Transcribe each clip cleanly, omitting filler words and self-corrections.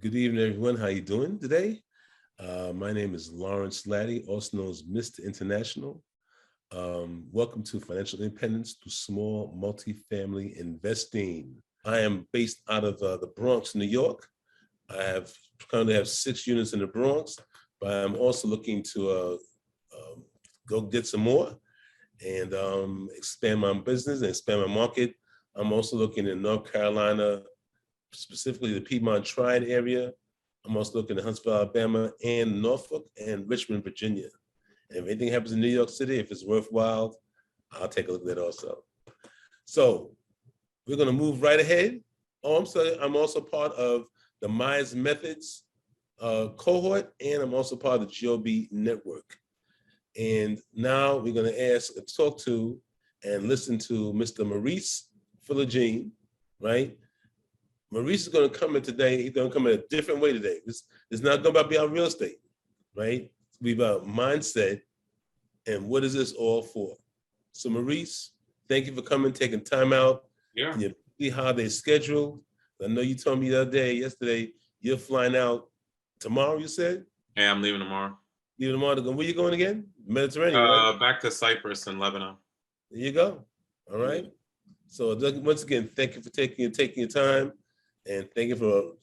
Good evening, everyone. How you doing today? My name is Lawrence Laddie, also known as Mr. International. Welcome to Financial Independence through Small Multifamily Investing. I am based out of the Bronx, New York. I currently have 6 units in the Bronx, but I'm also looking to go get some more and expand my business and expand my market. I'm also looking in North Carolina, specifically the Piedmont Triad area. I'm also looking at Huntsville, Alabama, and Norfolk and Richmond, Virginia. And if anything happens in New York City, if it's worthwhile, I'll take a look at that also. So we're gonna move right ahead. I'm also part of the Myers Methods cohort, and I'm also part of the GOB network. And now we're gonna talk to and listen to Mr. Maurice Philogene, right? Maurice is going to come in today. He's going to come in a different way today. This is not going to be about real estate, right? It's going to be about mindset and what is this all for. So Maurice, thank you for coming, taking time out. Yeah. Your holiday schedule. I know you told me yesterday, you're flying out tomorrow, you said? Yeah, I'm leaving tomorrow. Leaving tomorrow to go. Where you going again? Mediterranean, right? Back to Cyprus and Lebanon. There you go. All right. So once again, thank you for taking your time. And thank you for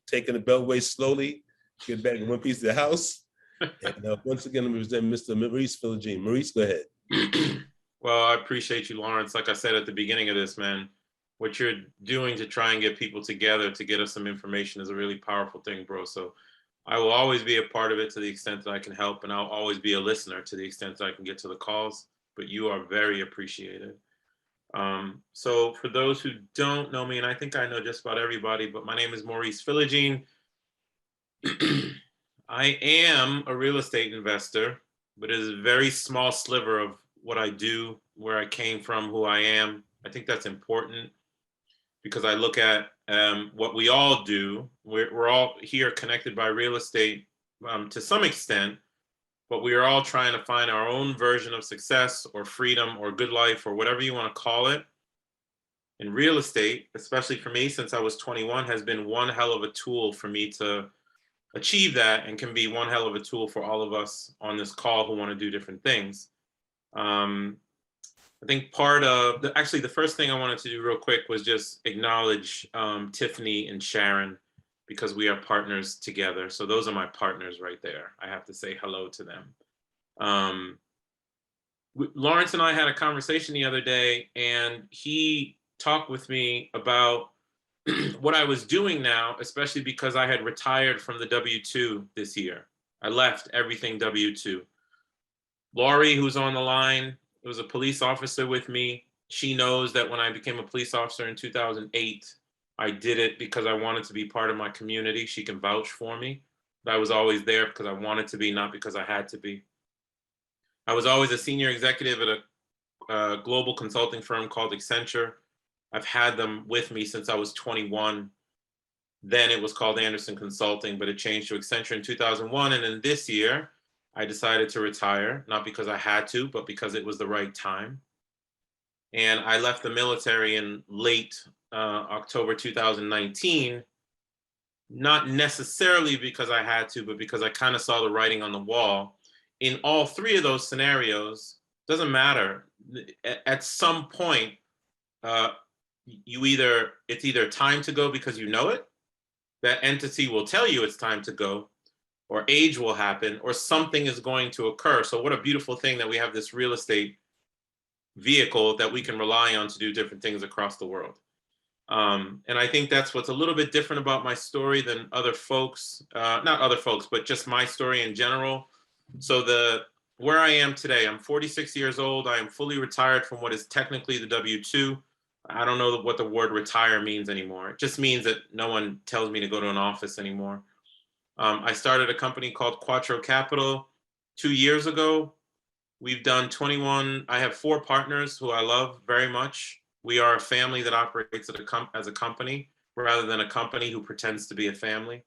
taking the beltway slowly, get back in one piece of the house. And once again, I'm representing Mr. Maurice Philogene. Maurice, go ahead. Well, I appreciate you, Lawrence. Like I said at the beginning of this, man, what you're doing to try and get people together to get us some information is a really powerful thing, bro. So I will always be a part of it to the extent that I can help, and I'll always be a listener to the extent that I can get to the calls. But you are very appreciated. So for those who don't know me, and I think I know just about everybody, but my name is Maurice Philogene. I am a real estate investor, but it is a very small sliver of what I do, where I came from, who I am. I think that's important because I look at what we all do. We're all here connected by real estate to some extent, but we are all trying to find our own version of success or freedom or good life or whatever you want to call it. And real estate, especially for me, since I was 21, has been one hell of a tool for me to achieve that, and can be one hell of a tool for all of us on this call who want to do different things. I think part of the first thing I wanted to do real quick was just acknowledge Tiffany and Sharon, because we are partners together. So those are my partners right there. I have to say hello to them. Lawrence and I had a conversation the other day, and he talked with me about what I was doing now, especially because I had retired from the W-2 this year. I left everything W-2. Laurie, who's on the line, was a police officer with me. She knows that when I became a police officer in 2008, I did it because I wanted to be part of my community. She can vouch for me. But I was always there because I wanted to be, not because I had to be. I was always a senior executive at a global consulting firm called Accenture. I've had them with me since I was 21. Then it was called Anderson Consulting, but it changed to Accenture in 2001. And then this year, I decided to retire, not because I had to, but because it was the right time. And I left the military in late October 2019, not necessarily because I had to, but because I kind of saw the writing on the wall. In all three of those scenarios, doesn't matter. At some point, it's either time to go because you know it, that entity will tell you it's time to go, or age will happen, or something is going to occur. So what a beautiful thing that we have this real estate vehicle that we can rely on to do different things across the world. And I think that's what's a little bit different about my story than other folks, not other folks, but just my story in general. So where I am today, I'm 46 years old. I am fully retired from what is technically the W-2. I don't know what the word retire means anymore. It just means that no one tells me to go to an office anymore. I started a company called Quattro Capital 2 years ago. We've done 21. I have 4 partners who I love very much. We are a family that operates as a company rather than a company who pretends to be a family.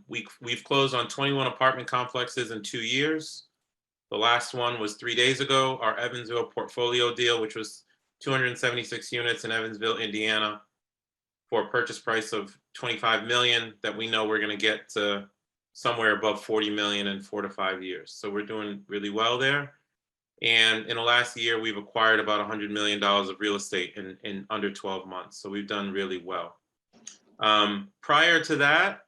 We've closed on 21 apartment complexes in 2 years. The last one was 3 days ago, our Evansville portfolio deal, which was 276 units in Evansville, Indiana. for a purchase price of 25 million that we know we're going to get to somewhere above 40 million in 4 to 5 years. So we're doing really well there. And in the last year, we've acquired about $100 million of real estate in under 12 months. So we've done really well. Prior to that,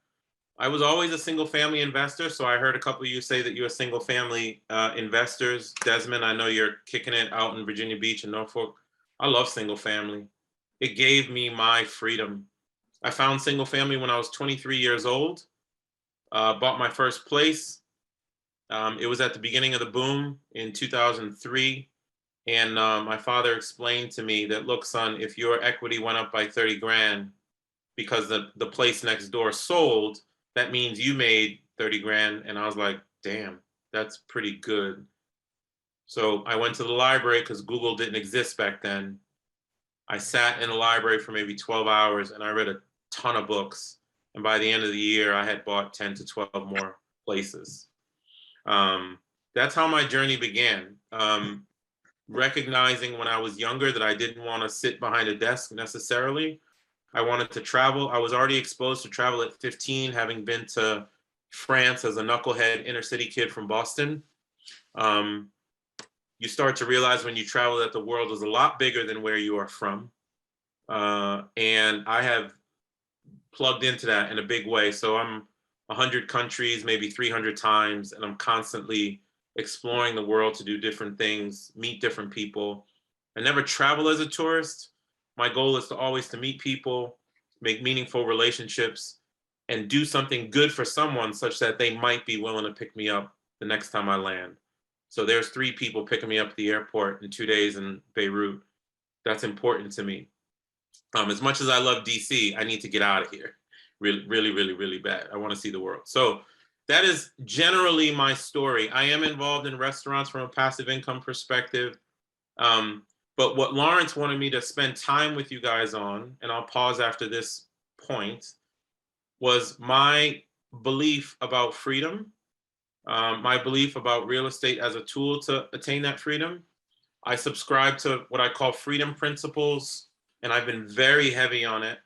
I was always a single family investor. So I heard a couple of you say that you're single family investors. Desmond, I know you're kicking it out in Virginia Beach and Norfolk. I love single family. It gave me my freedom. I found single family when I was 23 years old, bought my first place. It was at the beginning of the boom in 2003. And my father explained to me that, look, son, if your equity went up by 30 grand because the place next door sold, that means you made 30 grand. And I was like, damn, that's pretty good. So I went to the library because Google didn't exist back then. I sat in the library for maybe 12 hours and I read a ton of books. And by the end of the year, I had bought 10 to 12 more places. That's how my journey began. Recognizing when I was younger that I didn't want to sit behind a desk necessarily. I wanted to travel. I was already exposed to travel at 15, having been to France as a knucklehead inner city kid from Boston. You start to realize when you travel that the world is a lot bigger than where you are from. And I have plugged into that in a big way. So I'm 100 countries, maybe 300 times, and I'm constantly exploring the world to do different things, meet different people. I never travel as a tourist. My goal is to always to meet people, make meaningful relationships, and do something good for someone such that they might be willing to pick me up the next time I land. So there's 3 people picking me up at the airport in 2 days in Beirut. That's important to me. As much as I love DC, I need to get out of here really, really, really, really bad. I want to see the world. So that is generally my story. I am involved in restaurants from a passive income perspective. But what Lawrence wanted me to spend time with you guys on, and I'll pause after this point, was my belief about freedom, my belief about real estate as a tool to attain that freedom. I subscribe to what I call freedom principles, and I've been very heavy on it.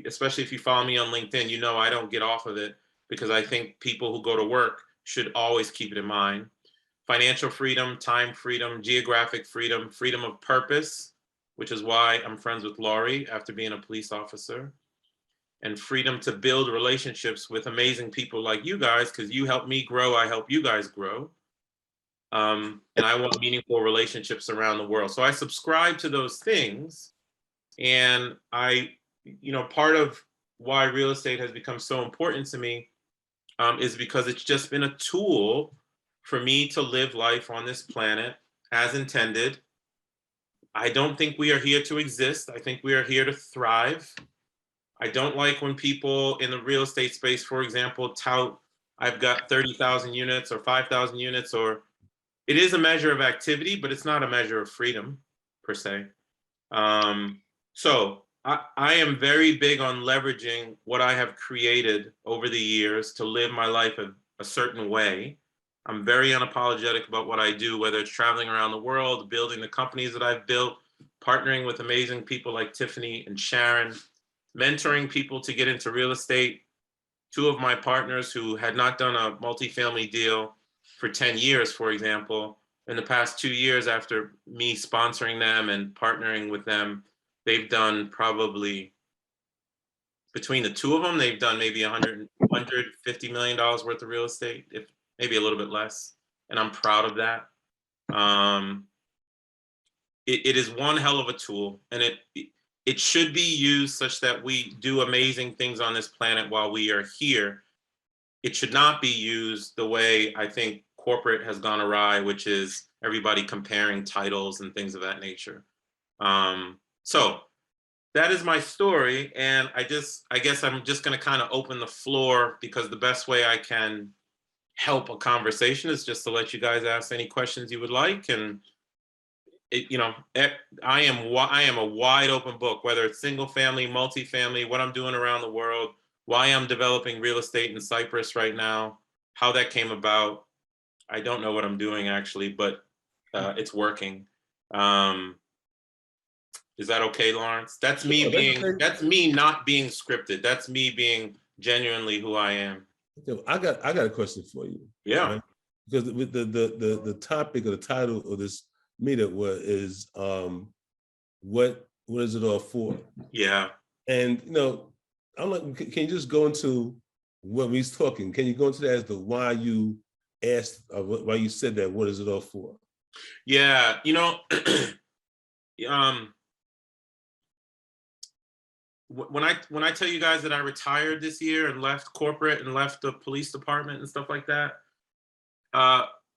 Especially if you follow me on LinkedIn, you know I don't get off of it because I think people who go to work should always keep it in mind. Financial freedom, time freedom, geographic freedom, freedom of purpose, which is why I'm friends with Laurie after being a police officer, and freedom to build relationships with amazing people like you guys, because you help me grow, I help you guys grow. And I want meaningful relationships around the world. So I subscribe to those things. And part of why real estate has become so important to me is because it's just been a tool for me to live life on this planet as intended. I don't think we are here to exist. I think we are here to thrive. I don't like when people in the real estate space, for example, tout, I've got 30,000 units or 5,000 units, or it is a measure of activity, but it's not a measure of freedom per se. So I am very big on leveraging what I have created over the years to live my life a certain way. I'm very unapologetic about what I do, whether it's traveling around the world, building the companies that I've built, partnering with amazing people like Tiffany and Sharon, mentoring people to get into real estate. 2 of my partners who had not done a multifamily deal for 10 years, for example, in the past 2 years after me sponsoring them and partnering with them, they've done probably, between the 2 of them, they've done maybe $150 million worth of real estate, if maybe a little bit less. And I'm proud of that. It is one hell of a tool, and it should be used such that we do amazing things on this planet while we are here. It should not be used the way I think corporate has gone awry, which is everybody comparing titles and things of that nature. So that is my story. And I guess I'm just going to kind of open the floor, because the best way I can help a conversation is just to let you guys ask any questions you would like. And I am a wide open book, whether it's single family, multifamily, what I'm doing around the world, why I'm developing real estate in Cyprus right now, how that came about. I don't know what I'm doing actually, but it's working. Is that okay, Lawrence? That's me Oh, being, okay. that's me not being scripted. That's me being genuinely who I am. I got a question for you. Yeah. Right? Because with the topic or the title of this meetup is what is it all for? Yeah. And I'm like, can you just go into what we're talking? Can you go into that as to why you asked, why you said that? What is it all for? Yeah. When I tell you guys that I retired this year and left corporate and left the police department and stuff like that,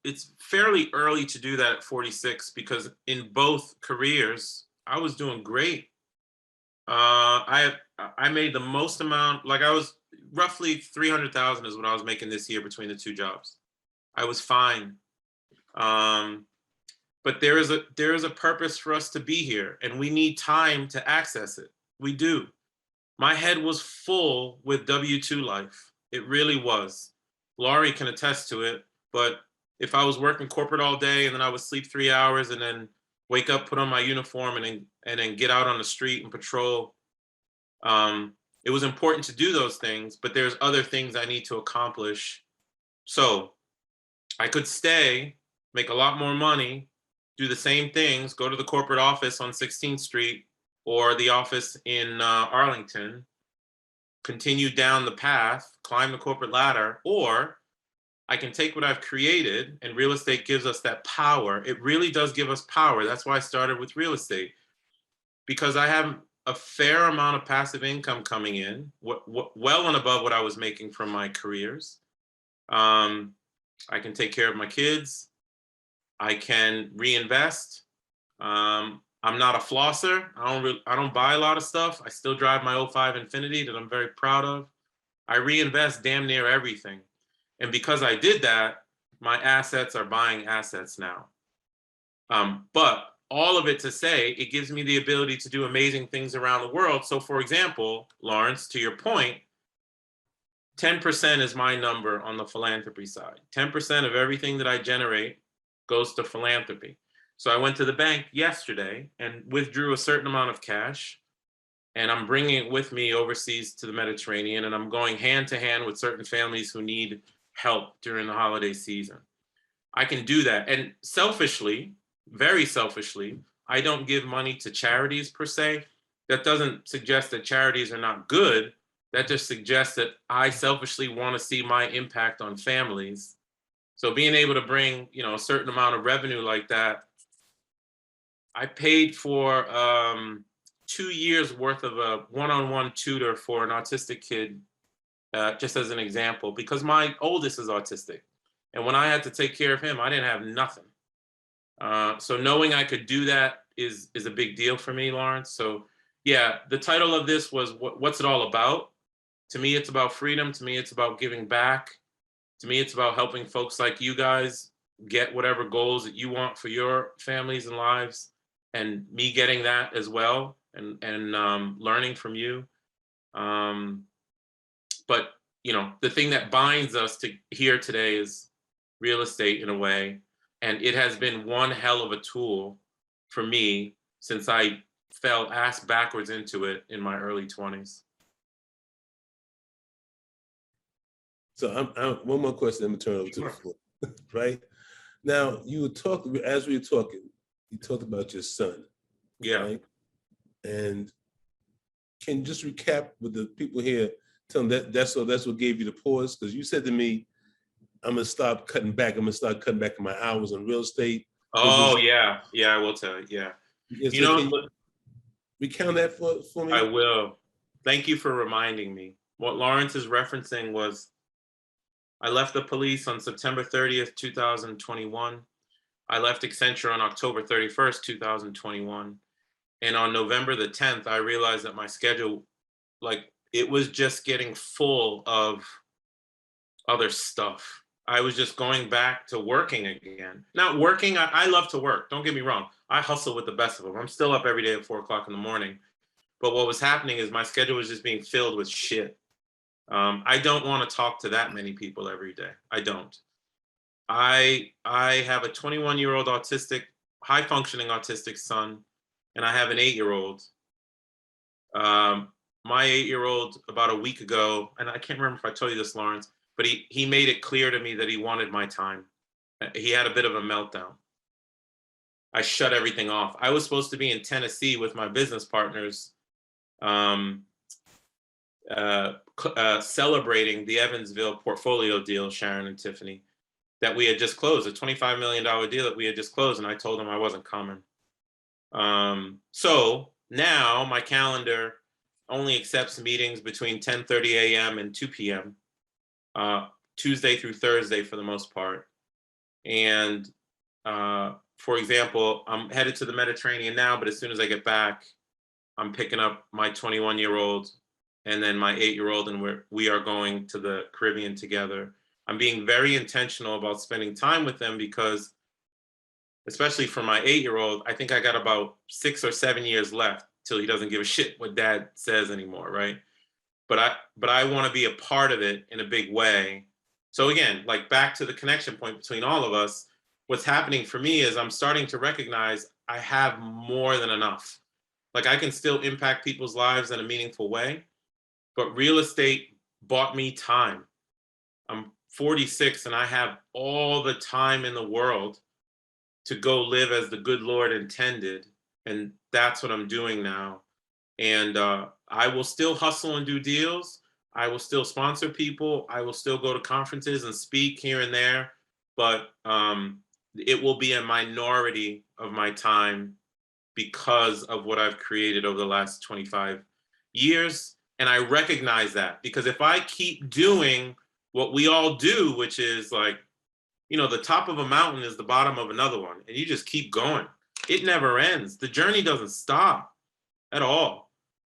it's fairly early to do that at 46 because in both careers I was doing great. I made the most amount, like I was roughly 300,000 is what I was making this year between the two jobs. I was fine. But there is a purpose for us to be here, and we need time to access it. We do. My head was full with W-2 life. It really was. Laurie can attest to it, but if I was working corporate all day and then I would sleep 3 hours and then wake up, put on my uniform and then get out on the street and patrol, it was important to do those things, but there's other things I need to accomplish. So I could stay, make a lot more money, do the same things, go to the corporate office on 16th Street or the office in Arlington, continue down the path, climb the corporate ladder, or I can take what I've created, and real estate gives us that power. It really does give us power. That's why I started with real estate, because I have a fair amount of passive income coming in, well and above what I was making from my careers. I can take care of my kids. I can reinvest. I'm not a flosser. I don't buy a lot of stuff. I still drive my '05 Infiniti that I'm very proud of. I reinvest damn near everything. And because I did that, my assets are buying assets now. But all of it to say, it gives me the ability to do amazing things around the world. So for example, Lawrence, to your point, 10% is my number on the philanthropy side. 10% of everything that I generate goes to philanthropy. So I went to the bank yesterday and withdrew a certain amount of cash, and I'm bringing it with me overseas to the Mediterranean, and I'm going hand to hand with certain families who need help during the holiday season. I can do that. And selfishly, very selfishly, I don't give money to charities per se. That doesn't suggest that charities are not good. That just suggests that I selfishly want to see my impact on families. So being able to bring, a certain amount of revenue like that, I paid for 2 years worth of a one-on-one tutor for an autistic kid, just as an example, because my oldest is autistic. And when I had to take care of him, I didn't have nothing. So knowing I could do that is a big deal for me, Lawrence. So yeah, the title of this was what's it all about? To me, it's about freedom. To me, it's about giving back. To me, it's about helping folks like you guys get whatever goals that you want for your families and lives, and me getting that as well, and learning from you. But the thing that binds us to here today is real estate in a way, and it has been one hell of a tool for me since I fell ass backwards into it in my early 20s. So one more question. I'm gonna turn it over to the floor. Right now, you as we were talking. You talked about your son. Yeah. Right? And can you just recap with the people here? Tell them that's what gave you the pause, because you said to me, I'm gonna stop cutting back. I'm gonna start cutting back on my hours on real estate. Oh yeah, I will tell you. Yeah. So can you recount that for me? I will. Thank you for reminding me. What Lawrence is referencing was I left the police on September 30th, 2021. I left Accenture on October 31st, 2021. And on November the 10th, I realized that my schedule, it was just getting full of other stuff. I was just going back to working again. Not working, I love to work, don't get me wrong. I hustle with the best of them. I'm still up every day at 4:00 in the morning. But what was happening is my schedule was just being filled with shit. I don't want to talk to that many people every day. I don't. I have a 21-year-old autistic, high functioning autistic son. and I have an 8-year-old. My 8-year-old about a week ago, and I can't remember if I told you this, Lawrence, but he made it clear to me that he wanted my time. He had a bit of a meltdown. I shut everything off. I was supposed to be in Tennessee with my business partners, celebrating the Evansville portfolio deal, Sharon and Tiffany, that we had just closed, a $25 million deal that we had just closed, and I told them I wasn't coming. So now my calendar only accepts meetings between 10:30 a.m. and 2 p.m., Tuesday through Thursday for the most part. And for example, I'm headed to the Mediterranean now, but as soon as I get back, I'm picking up my 21-year-old and then my 8-year-old, and we are going to the Caribbean together. I'm being very intentional about spending time with them because, especially for my 8-year-old, I think I got about 6 or 7 years left till he doesn't give a shit what dad says anymore, right? But I want to be a part of it in a big way. So again, like back to the connection point between all of us, what's happening for me is I'm starting to recognize I have more than enough. Like I can still impact people's lives in a meaningful way, but real estate bought me time. I'm 46 and I have all the time in the world to go live as the good Lord intended. And that's what I'm doing now. And I will still hustle and do deals. I will still sponsor people. I will still go to conferences and speak here and there. But it will be a minority of my time because of what I've created over the last 25 years. And I recognize that, because if I keep doing what we all do, which is like, you know, the top of a mountain is the bottom of another one, and you just keep going. It never ends. The journey doesn't stop at all.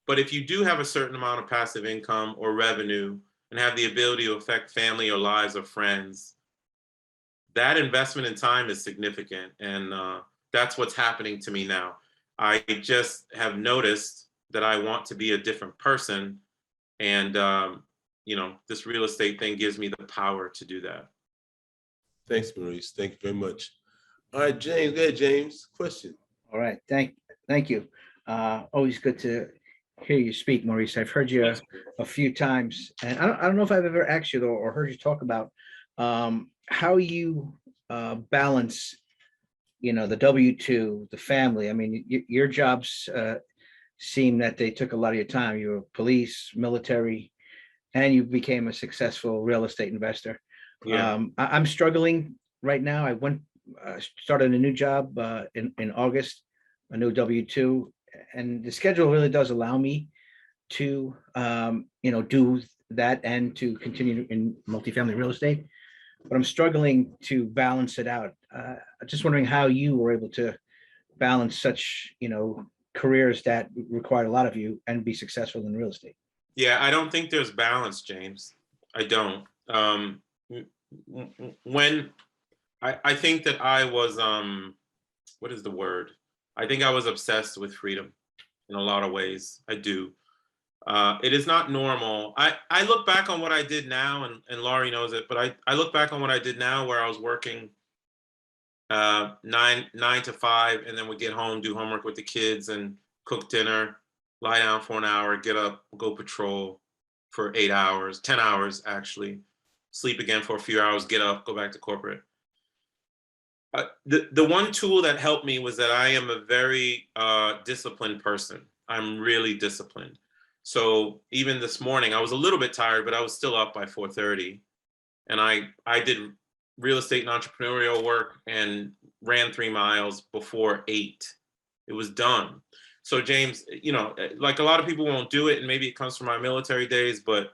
But if you do have a certain amount of passive income or revenue and have the ability to affect family or lives of friends, that investment in time is significant. And that's what's happening to me now. I just have noticed that I want to be a different person. And, you know, this real estate thing gives me the power to do that. Thanks, Maurice. Thank you very much. All right, James. Go ahead, James. Question. All right. Thank you. Always good to hear you speak, Maurice. I've heard you a few times, and I don't know if I've ever asked you though, or heard you talk about how you balance, you know, the W-2, the family. I mean, your jobs seem that they took a lot of your time. You were police, military, and you became a successful real estate investor. Yeah. I'm struggling right now. I started a new job in August, a new W-2, and the schedule really does allow me to, you know, do that and to continue in multifamily real estate. But I'm struggling to balance it out. Just wondering how you were able to balance such, you know, careers that required a lot of you and be successful in real estate. Yeah, I don't think there's balance, James. I don't. When I think that I was, what is the word? I think I was obsessed with freedom in a lot of ways. I do. It is not normal. I look back on what I did now, and Laurie knows it, but I look back on what I did now where I was working 9 to 5, and then would get home, do homework with the kids and cook dinner, lie down for an hour, get up, go patrol for 8 hours, 10 hours actually, sleep again for a few hours, get up, go back to corporate. The one tool that helped me was that I am a very disciplined person. I'm really disciplined. So even this morning, I was a little bit tired, but I was still up by 4:30. And I did real estate and entrepreneurial work and ran 3 miles before 8. It was done. So James, you know, like a lot of people won't do it, and maybe it comes from my military days, but,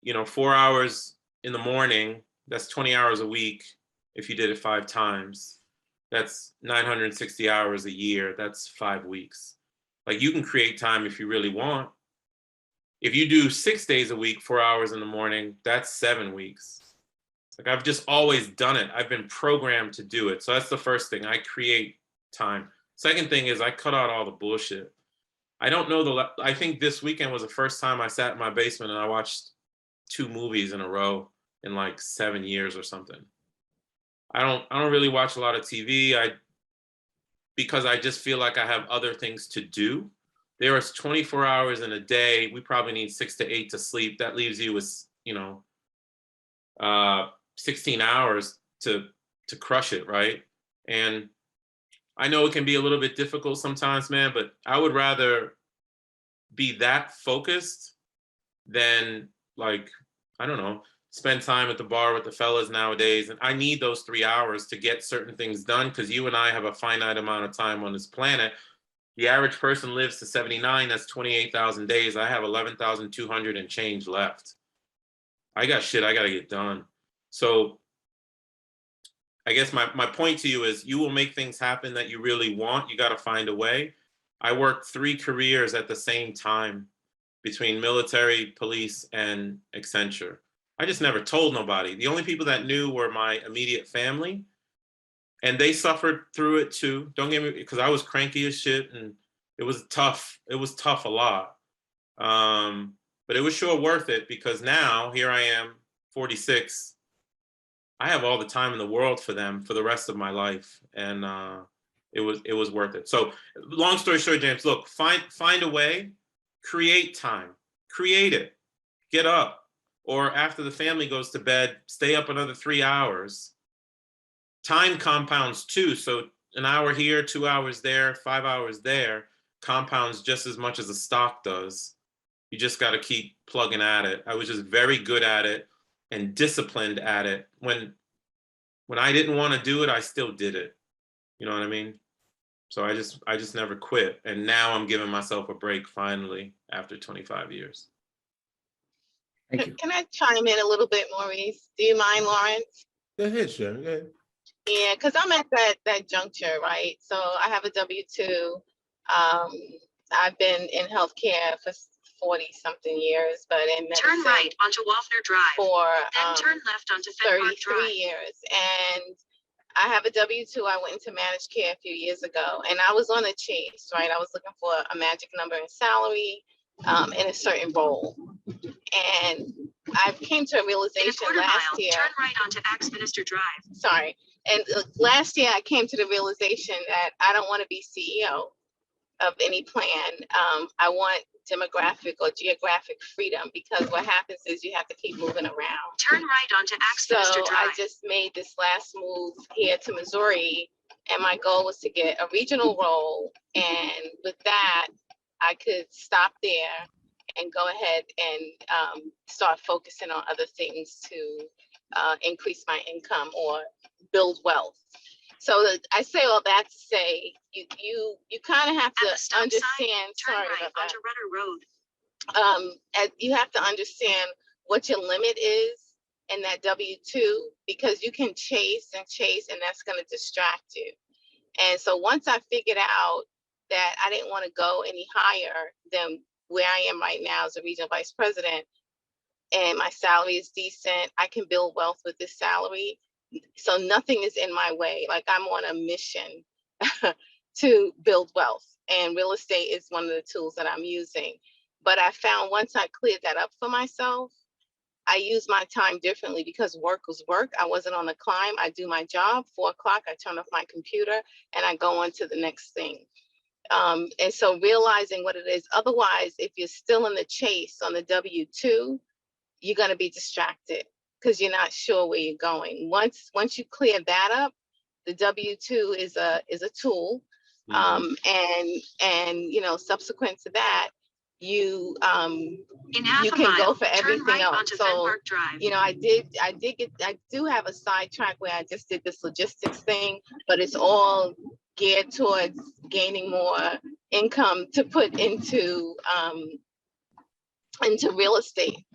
you know, 4 hours in the morning, that's 20 hours a week. If you did it 5 times, that's 960 hours a year. That's 5 weeks. Like, you can create time if you really want. If you do 6 days a week, 4 hours in the morning, that's 7 weeks. Like, I've just always done it. I've been programmed to do it. So that's the first thing. I create time. Second thing is I cut out all the bullshit. I don't know I think this weekend was the first time I sat in my basement and I watched 2 movies in a row in like 7 years or something. I don't really watch a lot of TV. because I just feel like I have other things to do. There is 24 hours in a day. We probably need 6 to 8 to sleep. That leaves you with, 16 hours to crush it, right? And I know it can be a little bit difficult sometimes, man, but I would rather be that focused than, like, I don't know, spend time at the bar with the fellas nowadays. And I need those 3 hours to get certain things done, because you and I have a finite amount of time on this planet. The average person lives to 79. That's 28,000 days. I have 11,200 and change left. I got shit I got to get done. So I guess my point to you is, you will make things happen that you really want. You got to find a way. I worked 3 careers at the same time, between military, police, and Accenture. I just never told nobody. The only people that knew were my immediate family, and they suffered through it too. Don't get me, because I was cranky as shit, and it was tough. It was tough a lot. But it was sure worth it, because now here I am, 46. I have all the time in the world for them for the rest of my life. And it was worth it. So long story short, James, look, find a way, create time, create it, get up, or after the family goes to bed, stay up another 3 hours. Time compounds too. So an hour here, 2 hours there, 5 hours there, compounds just as much as a stock does. You just got to keep plugging at it. I was just very good at it and disciplined at it. When I didn't want to do it, I still did it. You know what I mean? So I just never quit. And now I'm giving myself a break finally after 25 years. Thank you. Can I chime in a little bit, Maurice? Do you mind, Lawrence? Go ahead, Sharon. Go ahead. Yeah, because I'm at that juncture, right? So I have a W-2. I've been in healthcare for 40-something years, but in medicine turn right onto Waffner Drive. For then turn left onto Fenmark 33 Drive. years. And I have a W-2. I went into managed care a few years ago, and I was on a chase, right? I was looking for a magic number in salary, in a certain role. And I came to a realization last year. Turn right onto Axminster Drive. Sorry. And last year I came to the realization that I don't want to be CEO of any plan. I want demographic or geographic freedom, because what happens is you have to keep moving around. Turn right onto Axminster Drive. I just made this last move here to Missouri, and my goal was to get a regional role. And with that, I could stop there and go ahead and start focusing on other things to increase my income or build wealth. So I say all that to say, you kind of have to understand. Turn Sorry right about that. onto Rudder Road. You have to understand what your limit is in that W-2, because you can chase, and that's going to distract you. And so once I figured out that I didn't want to go any higher than where I am right now as a regional vice president, and my salary is decent, I can build wealth with this salary. So nothing is in my way. Like, I'm on a mission to build wealth, and real estate is one of the tools that I'm using. But I found once I cleared that up for myself, I use my time differently, because work was work. I wasn't on a climb. I do my job, 4 o'clock, I turn off my computer and I go on to the next thing. And so realizing what it is, otherwise, if you're still in the chase on the W-2, you're going to be distracted, because you're not sure where you're going. Once you clear that up, the W-2 is a tool. And you know, subsequent to that, you can go for everything else. So, you know, I do have a sidetrack where I just did this logistics thing, but it's all geared towards gaining more income to put into real estate.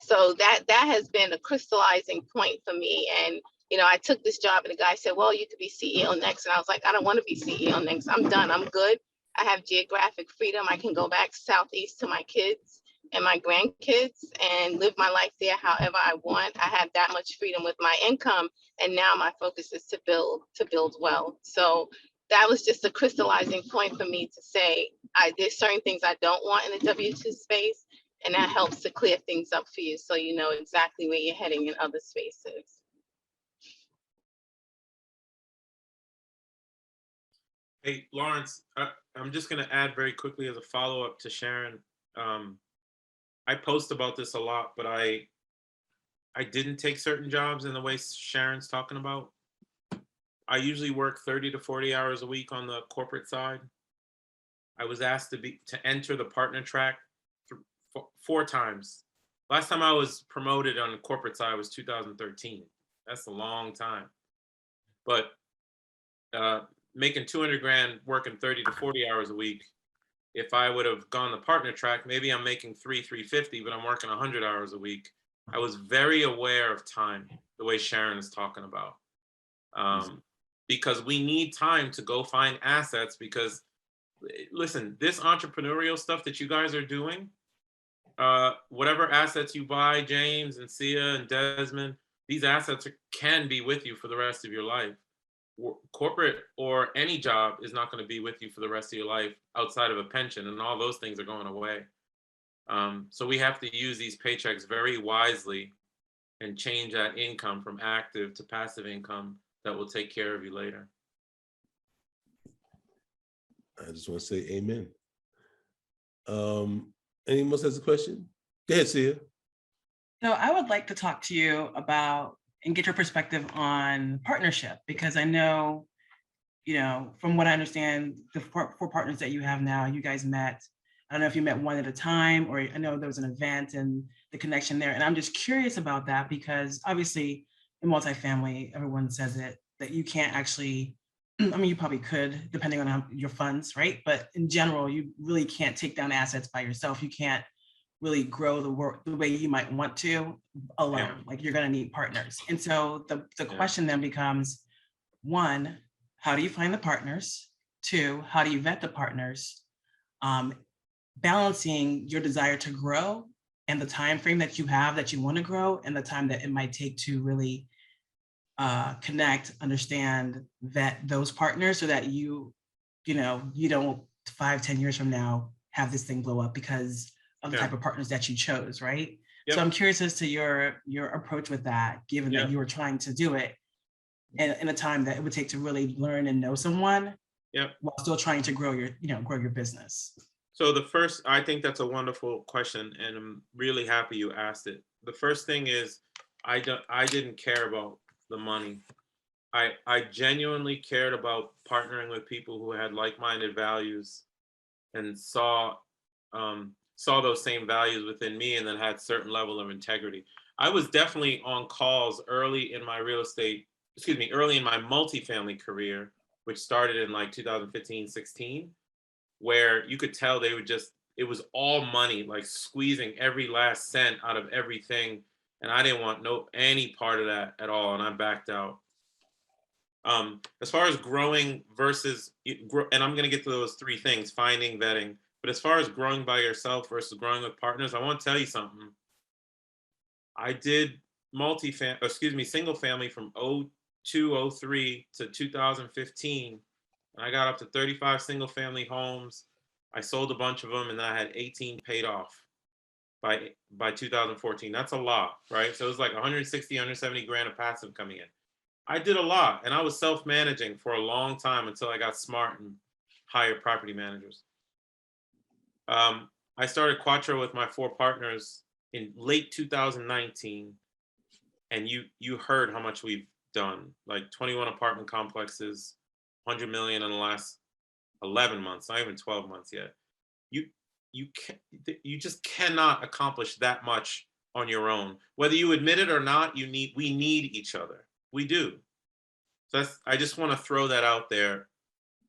So that has been a crystallizing point for me. And, you know, I took this job and the guy said, well, you could be CEO next. And I was like, I don't want to be CEO next. I'm done. I'm good. I have geographic freedom. I can go back southeast to my kids and my grandkids and live my life there however I want. I have that much freedom with my income. And now my focus is to build wealth. So that was just a crystallizing point for me to say, there's certain things I don't want in the W-2 space. And that helps to clear things up for you, so you know exactly where you're heading in other spaces. Hey, Lawrence, I'm just going to add very quickly as a follow-up to Sharon. I post about this a lot, but I didn't take certain jobs in the way Sharon's talking about. I usually work 30 to 40 hours a week on the corporate side. I was asked to enter the partner track 4 times. Last time I was promoted on the corporate side was 2013. That's a long time. But making 200 grand working 30 to 40 hours a week, if I would have gone the partner track, maybe I'm making 350, but I'm working 100 hours a week. I was very aware of time, the way Sharon is talking about. Because we need time to go find assets, because listen, this entrepreneurial stuff that you guys are doing, whatever assets you buy, James and Sia and Desmond, these assets can be with you for the rest of your life. Corporate or any job is not going to be with you for the rest of your life outside of a pension, and all those things are going away. So we have to use these paychecks very wisely and change that income from active to passive income that will take care of you later. I just want to say amen. Anyone else has a question? Go ahead, Sia. So I would like to talk to you about and get your perspective on partnership, because I know, from what I understand, the 4 partners that you have now, you guys met. I don't know if you met one at a time, or I know there was an event and the connection there. And I'm just curious about that, because obviously in multifamily, everyone says it, that you can't actually, I mean, you probably could, depending on your funds, right? But in general, you really can't take down assets by yourself. You can't really grow the work the way you might want to alone. Yeah. Like, you're going to need partners. And so the question then becomes, 1, how do you find the partners? 2, how do you vet the partners? Balancing your desire to grow and the time frame that you have that you want to grow, and the time that it might take to really connect, understand, vet those partners, so that you don't 5-10 years from now have this thing blow up because of the type of partners that you chose, right? Yep. So I'm curious as to your approach with that, given that you were trying to do it in a time that it would take to really learn and know someone, while still trying to grow your business. So I think that's a wonderful question, and I'm really happy you asked it. The first thing is, I didn't care about the money. I genuinely cared about partnering with people who had like-minded values and saw those same values within me, and then had certain level of integrity. I was definitely on calls early in my early in my multifamily career, which started in like 2015, 16, where you could tell it was all money, like squeezing every last cent out of everything. And I didn't want any part of that at all. And I backed out. As far as growing versus, and I'm going to get to those 3 things, finding, vetting. But as far as growing by yourself versus growing with partners, I want to tell you something. I did single family from 2002, 03 to 2015. And I got up to 35 single family homes. I sold a bunch of them, and then I had 18 paid off by 2014. That's a lot, right? So it was like 160, 170 grand of passive coming in. I did a lot, and I was self-managing for a long time until I got smart and hired property managers. I started Quattro with my 4 partners in late 2019, and you heard how much we've done, like 21 apartment complexes, 100 million in the last 11 months, not even 12 months yet. You just cannot accomplish that much on your own. Whether you admit it or not, we need each other. We do. So I just want to throw that out there,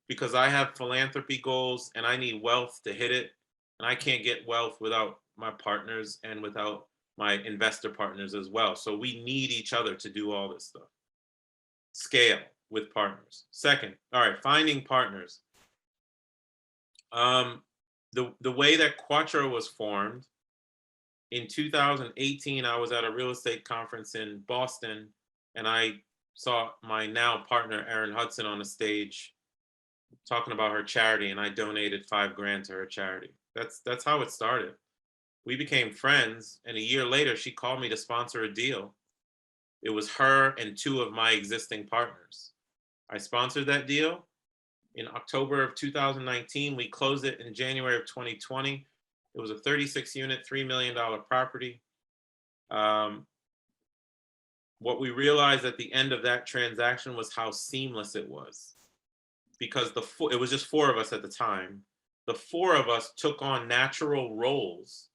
because I have philanthropy goals and I need wealth to hit it. And I can't get wealth without my partners and without my investor partners as well. So we need each other to do all this stuff. Scale with partners. Second, all right, finding partners. The way that Quattro was formed, in 2018, I was at a real estate conference in Boston, and I saw my now partner, Erin Hudson, on the stage talking about her charity, and I donated $5,000 to her charity. That's how it started. We became friends, and a year later, she called me to sponsor a deal. It was her and 2 of my existing partners. I sponsored that deal. in October of 2019. We closed it in January of 2020. It was a 36 unit, $3 million property. What we realized at the end of that transaction was how seamless it was, because it was just 4 of us at the time. The 4 of us took on natural roles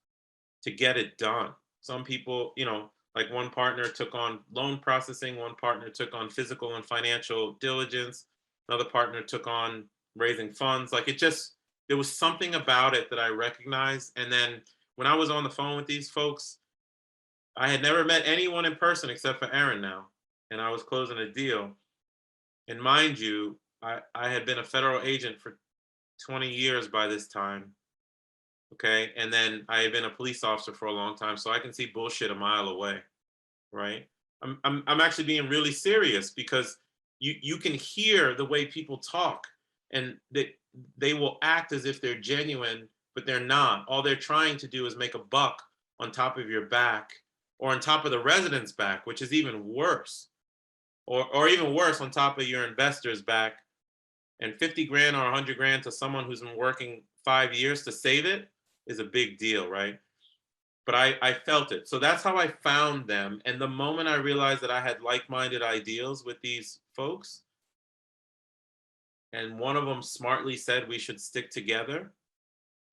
to get it done. Some people, you know, like one partner took on loan processing, one partner took on physical and financial diligence, another partner took on raising funds. Like there was something about it that I recognized. And then when I was on the phone with these folks, I had never met anyone in person except for Aaron now, and I was closing a deal. And mind you, I had been a federal agent for 20 years by this time. Okay. And then I had been a police officer for a long time, so I can see bullshit a mile away. Right. I'm actually being really serious, because you can hear the way people talk, and they will act as if they're genuine, but they're not. All they're trying to do is make a buck on top of your back, or on top of the resident's back, which is even worse, or even worse, on top of your investor's back. And 50 grand or 100 grand to someone who's been working 5 years to save it is a big deal, right? But I felt it. So that's how I found them. And the moment I realized that I had like-minded ideals with these folks, and one of them smartly said we should stick together,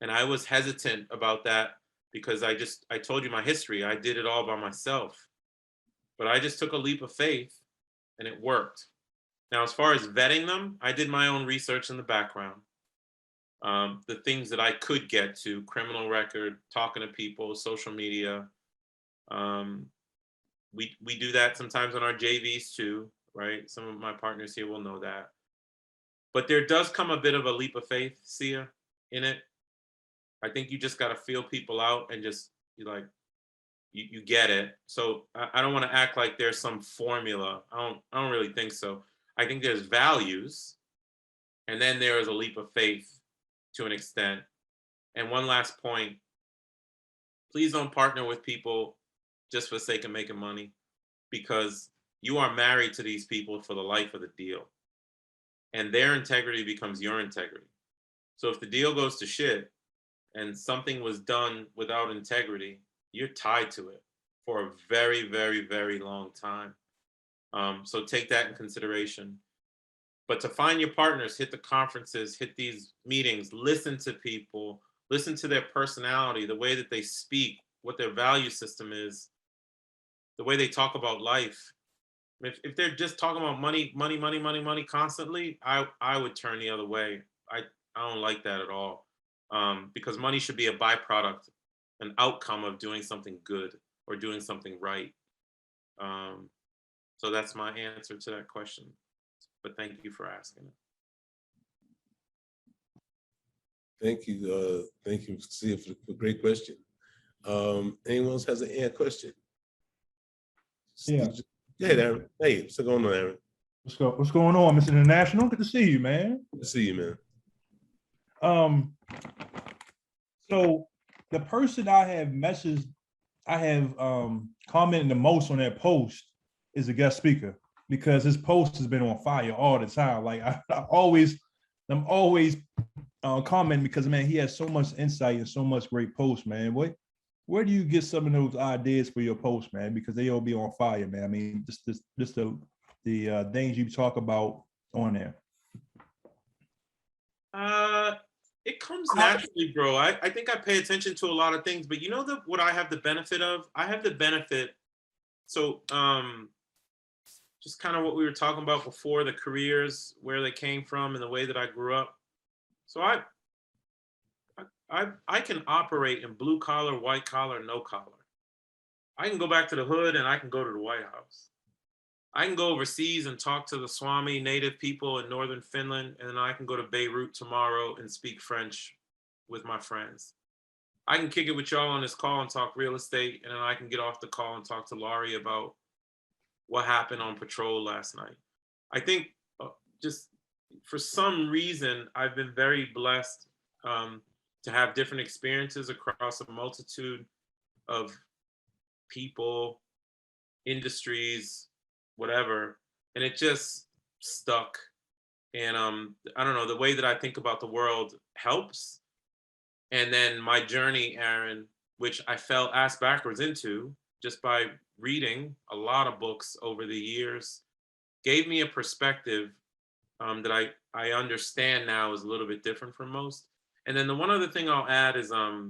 and I was hesitant about that, because I told you my history. I did it all by myself, but I just took a leap of faith, and it worked. Now, as far as vetting them, I did my own research in the background. The things that I could get to: criminal record, talking to people, social media. We do that sometimes on our JVs too, right? Some of my partners here will know that. But there does come a bit of a leap of faith, Sia, in it. I think you just got to feel people out, and just you get it. So I don't want to act like there's some formula. I don't really think so. I think there's values, and then there is a leap of faith to an extent. And one last point: please don't partner with people just for the sake of making money, because you are married to these people for the life of the deal, and their integrity becomes your integrity. So if the deal goes to shit and something was done without integrity, you're tied to it for a very, very, very long time. So take that in consideration. But to find your partners, hit the conferences, hit these meetings, listen to people, listen to their personality, the way that they speak, what their value system is, the way they talk about life. If they're just talking about money constantly, I would turn the other way. I don't like that at all, because money should be a byproduct, an outcome of doing something good or doing something right. So that's my answer to that question. But thank you for asking it. Thank you, Sia, for the great question. Anyone else has a question? Yeah. Yeah, Aaron. Hey, what's going on, Aaron? What's going on, Mr. International? Good to see you, man. Good to see you, man. So the person I have commented the most on that post is a guest speaker, because his post has been on fire all the time. Like I'm always commenting, because man, he has so much insight and so much great posts, man. Where do you get some of those ideas for your posts, man? Because they all be on fire, man. I mean, just the things you talk about on there. It comes naturally, bro. I think I pay attention to a lot of things, but you know what I have the benefit of? I have the benefit. So just kind of what we were talking about before, the careers, where they came from, and the way that I grew up. So I can operate in blue collar, white collar, no collar. I can go back to the hood, and I can go to the White House. I can go overseas and talk to the Swami native people in northern Finland, and then I can go to Beirut tomorrow and speak French with my friends. I can kick it with y'all on this call and talk real estate, and then I can get off the call and talk to Laurie about what happened on patrol last night. I think just for some reason, I've been very blessed to have different experiences across a multitude of people, industries, whatever, and it just stuck. And I don't know, the way that I think about the world helps. And then my journey, Aaron, which I fell ass backwards into just by reading a lot of books over the years, gave me a perspective that I understand now is a little bit different from most. And then the one other thing I'll add is I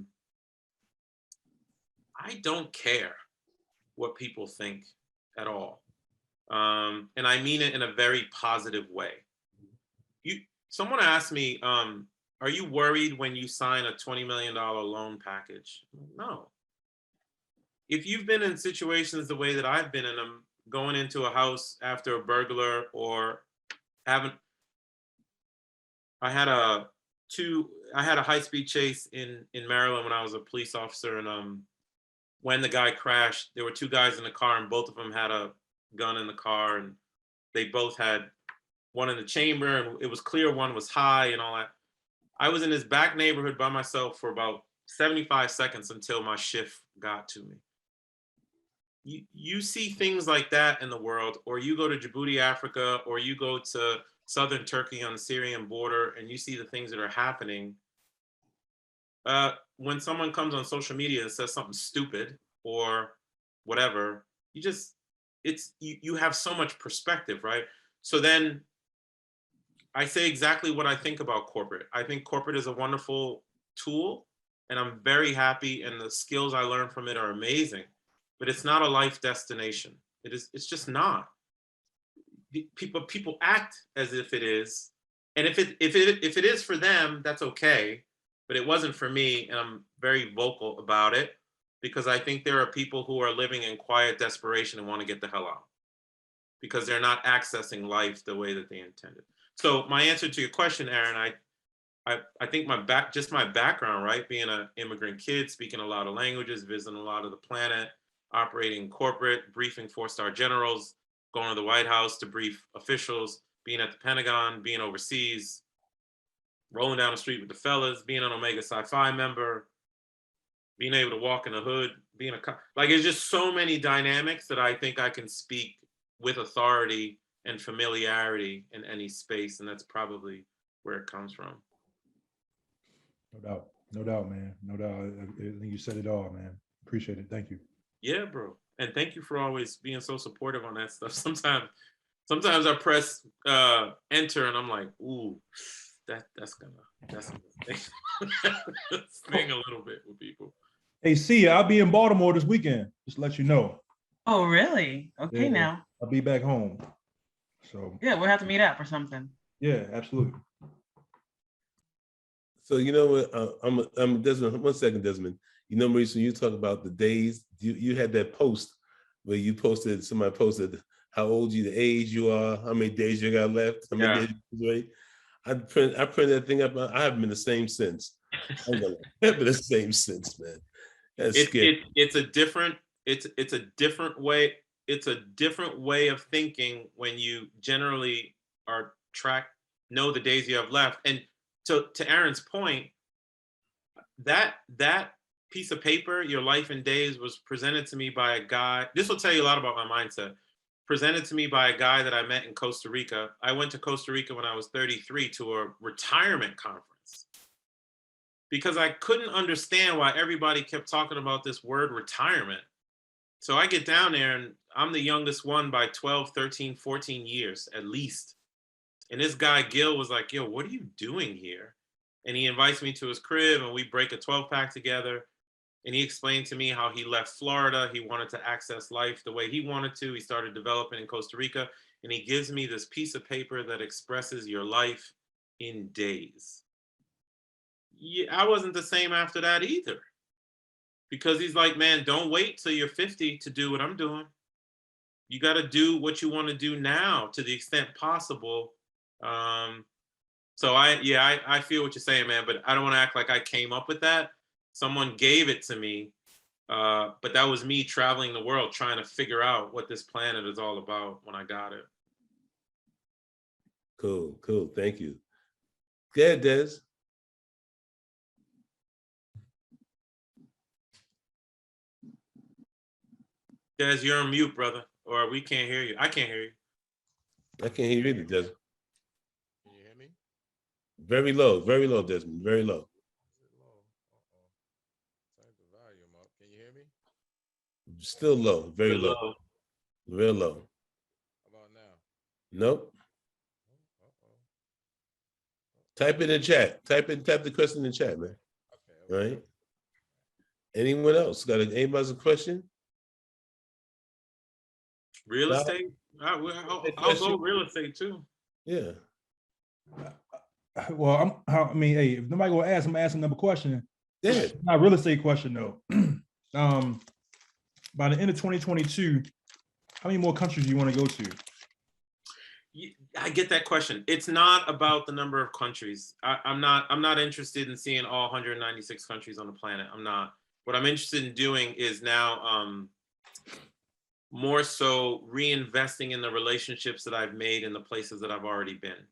don't care what people think at all. And I mean it in a very positive way. Someone asked me, are you worried when you sign a $20 million loan package? No. If you've been in situations the way that I've been in them, going into a house after a burglar or I had a high-speed chase in Maryland when I was a police officer, and when the guy crashed, there were two guys in the car, and both of them had a gun in the car, and they both had one in the chamber, and it was clear one was high and all that. I was in this back neighborhood by myself for about 75 seconds until my shift got to me. You see things like that in the world, or you go to Djibouti, Africa, or you go to southern Turkey on the Syrian border, and you see the things that are happening. When someone comes on social media and says something stupid or whatever, you have so much perspective, right? So then I say exactly what I think about corporate. I think corporate is a wonderful tool, and I'm very happy, and the skills I learned from it are amazing, but it's not a life destination. It's just not. People act as if it is, and if it is for them, that's okay, but it wasn't for me, and I'm very vocal about it because I think there are people who are living in quiet desperation and want to get the hell out because they're not accessing life the way that they intended. So my answer to your question, Aaron, I think my background, right? Being an immigrant kid, speaking a lot of languages, visiting a lot of the planet, operating corporate, briefing 4-star generals, going to the White House to brief officials, being at the Pentagon, being overseas, rolling down the street with the fellas, being an Omega Psi-Phi member, being able to walk in the hood, like it's just so many dynamics that I think I can speak with authority and familiarity in any space, and that's probably where it comes from. No doubt, man. No doubt. I think you said it all, man. Appreciate it. Thank you. Yeah, bro. And thank you for always being so supportive on that stuff. Sometimes I press enter and I'm like, ooh, that's gonna sting a little bit with people. Hey, see ya. I'll be in Baltimore this weekend. Just to let you know. Oh, really? Okay, Yeah, now. I'll be back home. So Yeah, we'll have to meet up or something. yeah, absolutely. So you know what? I'm Desmond. 1 second, Desmond. You know, Maurice, when you talk about the days, you had that post where somebody posted how old you, the age you are, how many days you got left, how many days you wait. I print that thing up. I haven't been the same since. I've been the same since, man. That's scary. It's a different way. It's a different way of thinking when you generally know the days you have left. And to Aaron's point, that piece of paper, your life in days, was presented to me by a guy. This will tell you a lot about my mindset. Presented to me by a guy that I met in Costa Rica. I went to Costa Rica when I was 33 to a retirement conference because I couldn't understand why everybody kept talking about this word retirement. So I get down there and I'm the youngest one by 12, 13, 14 years at least. And this guy, Gil, was like, yo, what are you doing here? And he invites me to his crib and we break a 12-pack together. And he explained to me how he left Florida. He wanted to access life the way he wanted to. He started developing in Costa Rica. And he gives me this piece of paper that expresses your life in days. Yeah, I wasn't the same after that either. Because he's like, man, don't wait till you're 50 to do what I'm doing. You got to do what you want to do now to the extent possible. So I feel what you're saying, man, but I don't want to act like I came up with that. Someone gave it to me, but that was me traveling the world trying to figure out what this planet is all about when I got it. Cool. Thank you. Go ahead, Des. Des, you're on mute, brother, or we can't hear you. I can't hear you. I can't hear you either, Des. Very low, Desmond, very low. Turn the volume up. Can you hear me? Still low, very Good low, low. real low. How about now? Nope. Uh-oh. Type in the chat. Type the question in the chat, man. Okay. All right. Anyone else anybody has a question? Real Bob? estate? I'll go real estate too. Yeah. Well, I mean, hey, if nobody will ask, I'm gonna ask another question. Yeah. Not a real estate question though. By the end of 2022, how many more countries do you want to go to? I get that question. It's not about the number of countries. I'm not interested in seeing all 196 countries on the planet. I'm not. What I'm interested in doing is now more so reinvesting in the relationships that I've made in the places that I've already been.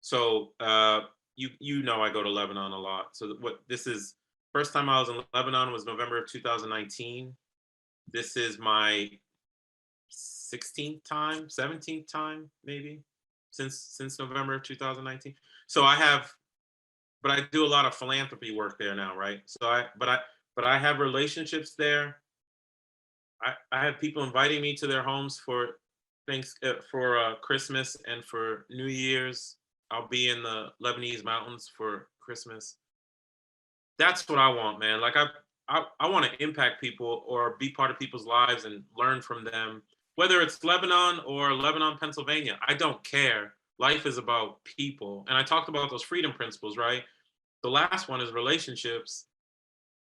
So you know I go to Lebanon a lot. So this is first time I was in Lebanon was November of 2019. This is my 16th time, 17th time, maybe since November of 2019. So but I do a lot of philanthropy work there now, right? So I have relationships there. I have people inviting me to their homes for Christmas and for New Year's. I'll be in the Lebanese mountains for Christmas. That's what I want, man. Like I want to impact people or be part of people's lives and learn from them. Whether it's Lebanon or Lebanon, Pennsylvania, I don't care. Life is about people. And I talked about those freedom principles, right? The last one is relationships.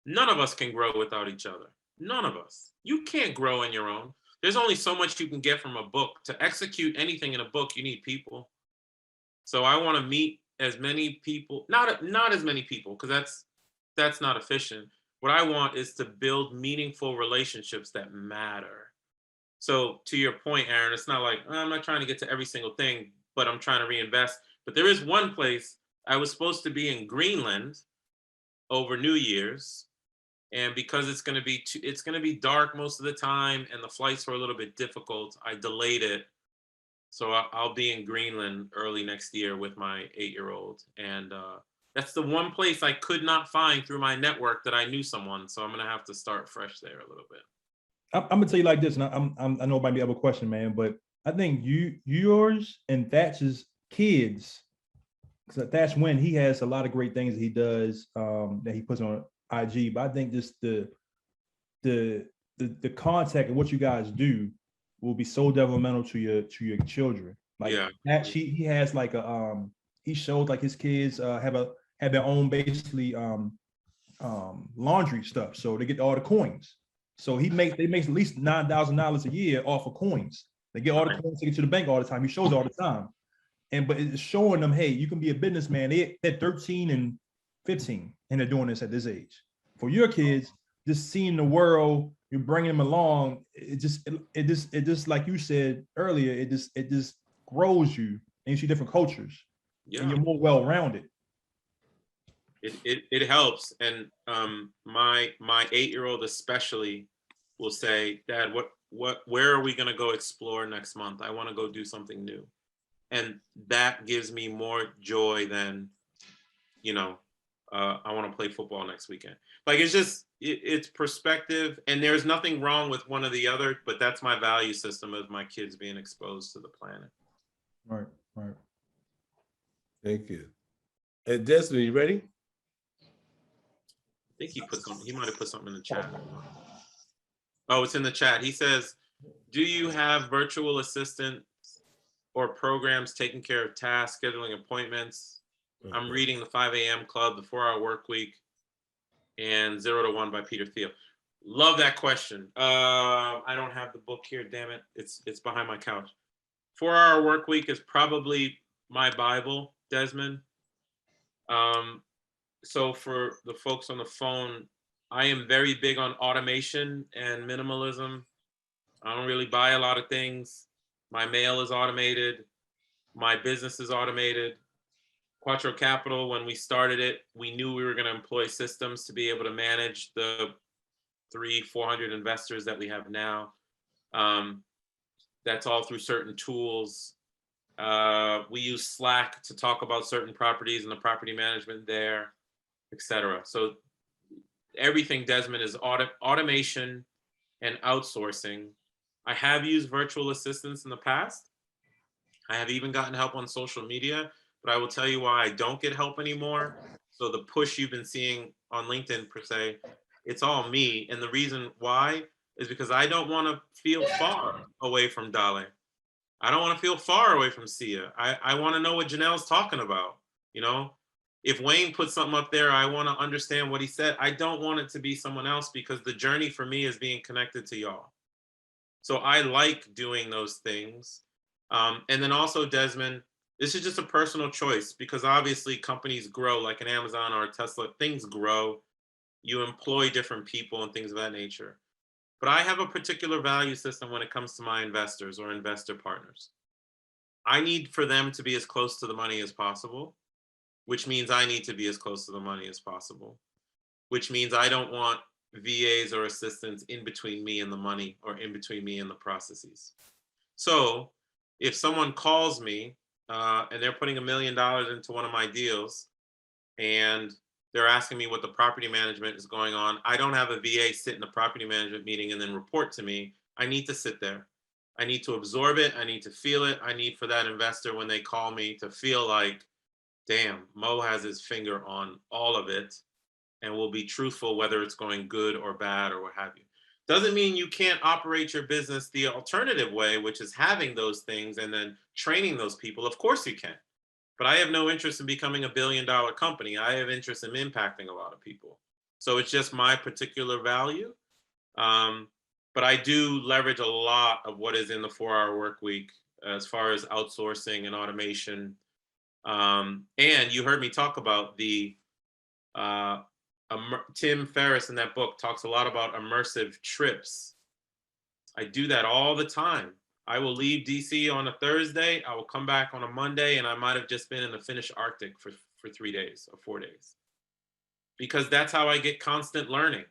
None of us can grow without each other. None of us. You can't grow on your own. There's only so much you can get from a book. To execute anything in a book, you need people. So I want to meet as many people, not as many people, because that's not efficient. What I want is to build meaningful relationships that matter. So to your point, Aaron, it's not like I'm not trying to get to every single thing, but I'm trying to reinvest. But there is one place I was supposed to be in Greenland over New Year's, and because it's going to be dark most of the time, and the flights were a little bit difficult, I delayed it. So I'll be in Greenland early next year with my 8-year-old, and that's the one place I could not find through my network that I knew someone. So I'm gonna have to start fresh there a little bit. I'm gonna tell you like this, and I know it might be a question, man, but I think yours and Thatch's kids, because Thatch when he has a lot of great things that he does that he puts on IG, but I think just the contact and what you guys do will be so detrimental to your children. Like Thatch, he has like a he shows like his kids have their own basically laundry stuff, so they get all the coins. So they makes at least $9,000 a year off of coins. They get all the coins, take it to the bank all the time. He shows all the time. But it's showing them, hey, you can be a businessman. They're 13 and 15, and they're doing this at this age. For your kids, just seeing the world, you're bringing them along. It just like you said earlier, it just grows you, and you see different cultures, and you're more well-rounded. It helps, and my 8-year-old especially will say, Dad, where are we going to go explore next month? I want to go do something new. And that gives me more joy than, I want to play football next weekend. Like, it's perspective, and there's nothing wrong with one or the other, but that's my value system of my kids being exposed to the planet. Right. Thank you. Desmond, you ready? I think he might have put something in the chat. Oh, it's in the chat. He says, do you have virtual assistants or programs taking care of tasks, scheduling appointments? I'm reading the 5 a.m. Club, the 4-Hour Work Week, and 0 to 1 by Peter Thiel. Love that question. I don't have the book here, damn it. It's behind my couch. 4-Hour Work Week is probably my Bible, Desmond. So for the folks on the phone, I am very big on automation and minimalism. I don't really buy a lot of things. My mail is automated. My business is automated. Quattro Capital, when we started it, we knew we were going to employ systems to be able to manage the 300-400 investors that we have now. That's all through certain tools. We use Slack to talk about certain properties and the property management there, etc. So everything, Desmond, is automation and outsourcing. I have used virtual assistants in the past. I have even gotten help on social media, but I will tell you why I don't get help anymore. So the push you've been seeing on LinkedIn per se, it's all me. And the reason why is because I don't want to feel far away from Dale. I don't want to feel far away from Sia. I want to know what Janelle's talking about. You know, if Wayne put something up there, I want to understand what he said. I don't want it to be someone else because the journey for me is being connected to y'all. So I like doing those things. And then also, Desmond, this is just a personal choice because obviously companies grow like an Amazon or a Tesla, things grow. You employ different people and things of that nature. But I have a particular value system when it comes to my investors or investor partners. I need for them to be as close to the money as possible, which means I need to be as close to the money as possible, which means I don't want VAs or assistants in between me and the money or in between me and the processes. So if someone calls me and they're putting $1 million into one of my deals and they're asking me what the property management is going on, I don't have a VA sit in the property management meeting and then report to me. I need to sit there. I need to absorb it. I need to feel it. I need for that investor when they call me to feel like, damn, Mo has his finger on all of it and will be truthful whether it's going good or bad or what have you. Doesn't mean you can't operate your business the alternative way, which is having those things and then training those people. Of course you can. But I have no interest in becoming $1 billion company. I have interest in impacting a lot of people. So it's just my particular value. But I do leverage a lot of what is in the 4-hour work week as far as outsourcing and automation. And you heard me talk about the Tim Ferriss in that book talks a lot about immersive trips. I do that all the time. I will leave DC on a Thursday. I will come back on a Monday, and I might have just been in the Finnish Arctic for 3 days or 4 days. Because that's how I get constant learning.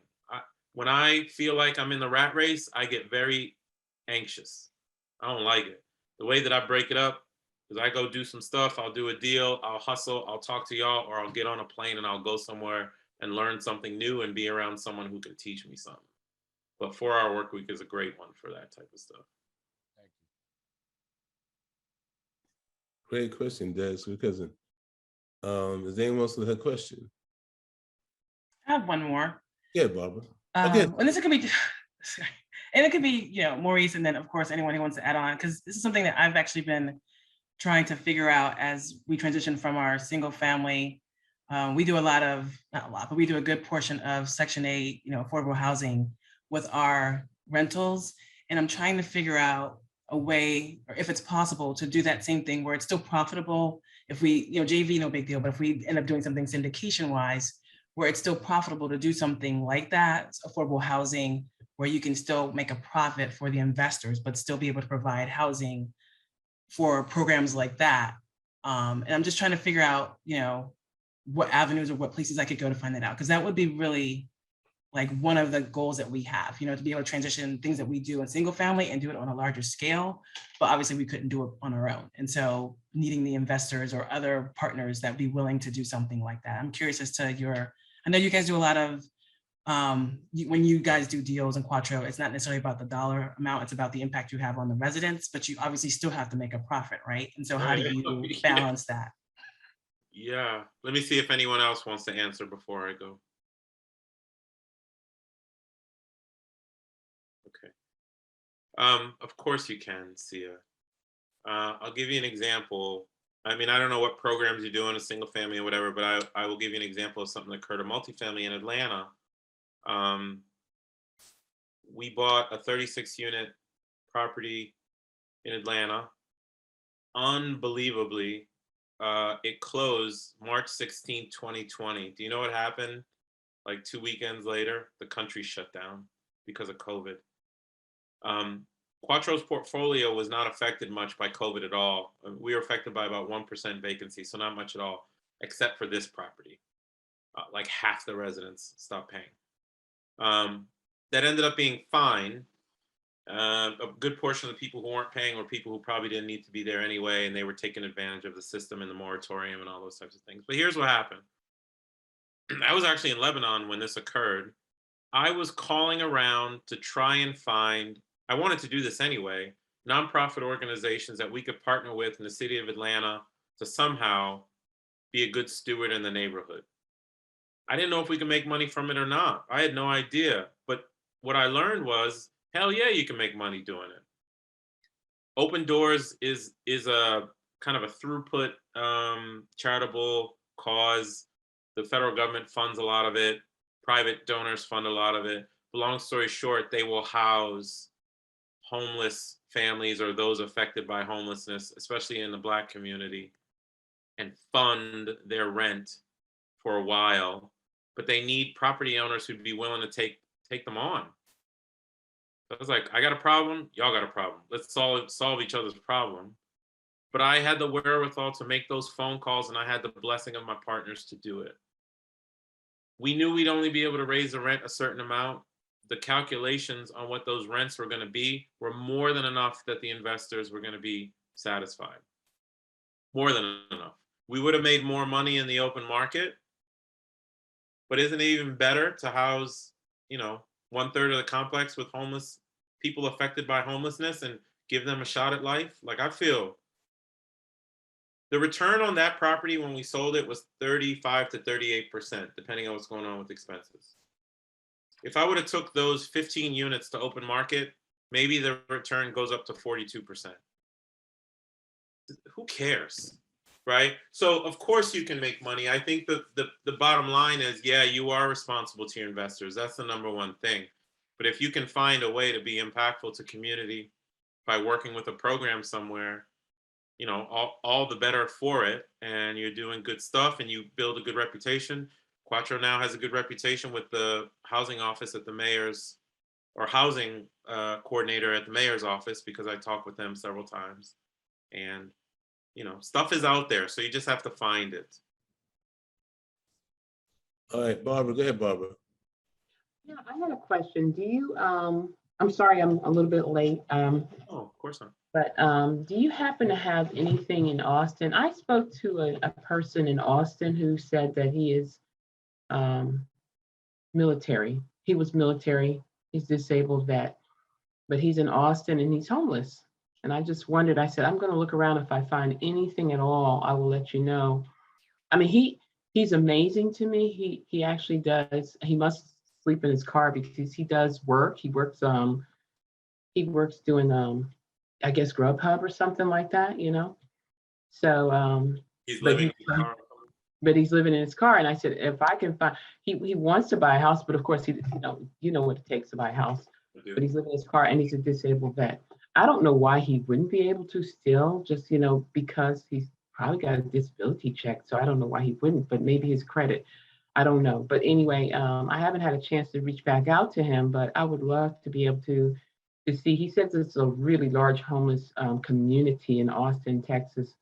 When I feel like I'm in the rat race, I get very anxious. I don't like it. The way that I break it up is I go do some stuff, I'll do a deal, I'll hustle, I'll talk to y'all, or I'll get on a plane and I'll go somewhere and learn something new and be around someone who can teach me something. But 4-hour work week is a great one for that type of stuff. Thank you. Great question, Des. Because is anyone else with a question? I have one more. Yeah, Barbara. Okay. And this could be, and it could be, Maurice, and then of course anyone who wants to add on, because this is something that I've actually been trying to figure out as we transition from our single family. We do not a lot, but we do a good portion of Section 8, affordable housing with our rentals. And I'm trying to figure out a way, or if it's possible, to do that same thing where it's still profitable. If we, JV, no big deal, but if we end up doing something syndication wise, where it's still profitable to do something like that, affordable housing, where you can still make a profit for the investors, but still be able to provide housing for programs like that. And I'm just trying to figure out, what avenues or what places I could go to find that out. Because that would be really like one of the goals that we have, to be able to transition things that we do in single family and do it on a larger scale. But obviously we couldn't do it on our own. And so needing the investors or other partners that be willing to do something like that. I'm curious as to I know you guys do a lot of, when you guys do deals in Quattro, it's not necessarily about the dollar amount, it's about the impact you have on the residents, but you obviously still have to make a profit, right? And so how do you balance that? Yeah, let me see if anyone else wants to answer before I go. Okay. Of course you can, Sia. I'll give you an example. I mean, I don't know what programs you do in a single family or whatever, but I will give you an example of something that occurred in multifamily in Atlanta. We bought a 36-unit property in Atlanta. Unbelievably, it closed March 16, 2020. Do you know what happened? Like 2 weekends later, the country shut down because of COVID. Quattro's portfolio was not affected much by COVID at all. We were affected by about 1% vacancy, so not much at all, except for this property. Like half the residents stopped paying. That ended up being fine. A good portion of the people who weren't paying were people who probably didn't need to be there anyway, and they were taking advantage of the system and the moratorium and all those types of things. But here's what happened. I was actually in Lebanon when this occurred. I was calling around to try and find, I wanted to do this anyway, nonprofit organizations that we could partner with in the city of Atlanta to somehow be a good steward in the neighborhood. I didn't know if we could make money from it or not. I had no idea. But what I learned was, hell yeah, you can make money doing it. Open Doors is a kind of a throughput charitable cause. The federal government funds a lot of it. Private donors fund a lot of it. But long story short, they will house homeless families or those affected by homelessness, especially in the Black community, and fund their rent for a while. But they need property owners who'd be willing to take them on. So I was like, I got a problem, y'all got a problem. Let's solve each other's problem. But I had the wherewithal to make those phone calls, and I had the blessing of my partners to do it. We knew we'd only be able to raise the rent a certain amount. The calculations on what those rents were going to be were more than enough that the investors were going to be satisfied. More than enough. We would have made more money in the open market, but isn't it even better to house, 1/3 of the complex with homeless people affected by homelessness and give them a shot at life? Like, I feel the return on that property when we sold it was 35 to 38%, depending on what's going on with expenses. If I would have took those 15 units to open market, maybe the return goes up to 42%. Who cares, right? So of course you can make money. I think the bottom line is, yeah, you are responsible to your investors. That's the number one thing. But if you can find a way to be impactful to community by working with a program somewhere, all the better for it, and you're doing good stuff and you build a good reputation. Quattro now has a good reputation with the housing office at the mayor's, or housing coordinator at the mayor's office, because I talked with them several times. And, stuff is out there, so you just have to find it. All right, Barbara, go ahead, Barbara. Yeah, I had a question. Do you, I'm sorry, I'm a little bit late. Oh, of course not. But do you happen to have anything in Austin? I spoke to a person in Austin who said that he is military. He was military. He's disabled vet, but he's in Austin and he's homeless. And I just wondered, I said, I'm going to look around. If I find anything at all, I will let you know. I mean, he's amazing to me. He actually does. He must sleep in his car because he does work. He works doing I guess Grubhub or something like that, So He's living in the car. But he's living in his car. And I said, if I can find, he wants to buy a house, but of course you know what it takes to buy a house. But he's living in his car and he's a disabled vet. I don't know why he wouldn't be able to still, just because he's probably got a disability check. So I don't know why he wouldn't, but maybe his credit. I don't know. But anyway, I haven't had a chance to reach back out to him, but I would love to be able to see. He says it's a really large homeless community in Austin, Texas.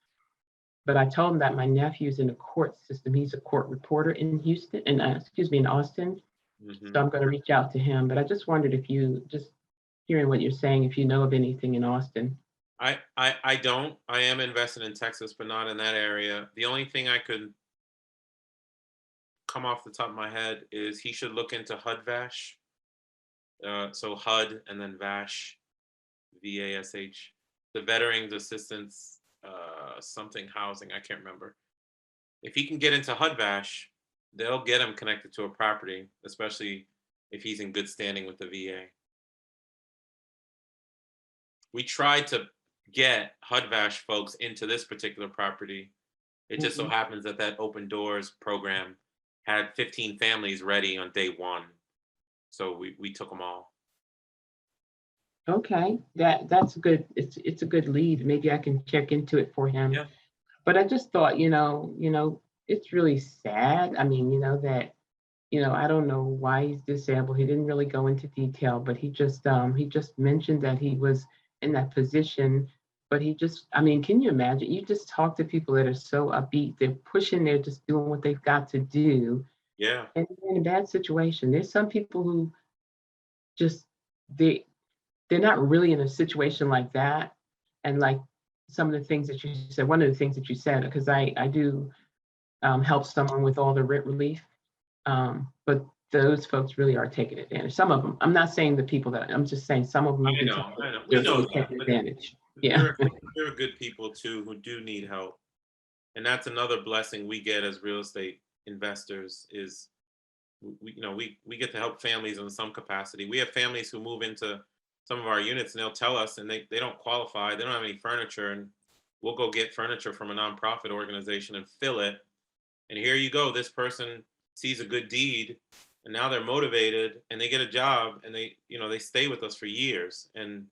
But I told him that my nephew's in the court system. He's a court reporter in Houston, in Austin. Mm-hmm. So I'm going to reach out to him. But I just wondered if you, just hearing what you're saying, if you know of anything in Austin. I don't. I am invested in Texas, but not in that area. The only thing I could come off the top of my head is he should look into HUD-VASH. So HUD and then VASH, VASH, the Veterans Assistance something housing, I can't remember. If he can get into HUD-VASH, they'll get him connected to a property, especially if he's in good standing with the VA. We tried to get HUD-VASH folks into this particular property. It just so happens that Open Doors program had 15 families ready on day one. So we took them all. Okay, that's good. It's a good lead. Maybe I can check into it for him. Yeah. But I just thought, it's really sad. I mean, that, I don't know why he's disabled. He didn't really go into detail, but he just mentioned that he was in that position. But can you imagine? You just talk to people that are so upbeat. They're pushing. They're just doing what they've got to do. Yeah. And they're in a bad situation. There's some people who just they're not really in a situation like that. And like some of the things that you said, one of the things that you said, because I do help someone with all the rent relief, but those folks really are taking advantage. Some of them. I'm not saying the people that, I'm just saying some of them. I know. We They're know really that, taking but advantage. Yeah. there are good people too who do need help. And that's another blessing we get as real estate investors is we get to help families in some capacity. We have families who move into some of our units and they'll tell us and they don't qualify, they don't have any furniture, and we'll go get furniture from a nonprofit organization and fill it. And here you go, this person sees a good deed and now they're motivated and they get a job and they stay with us for years. And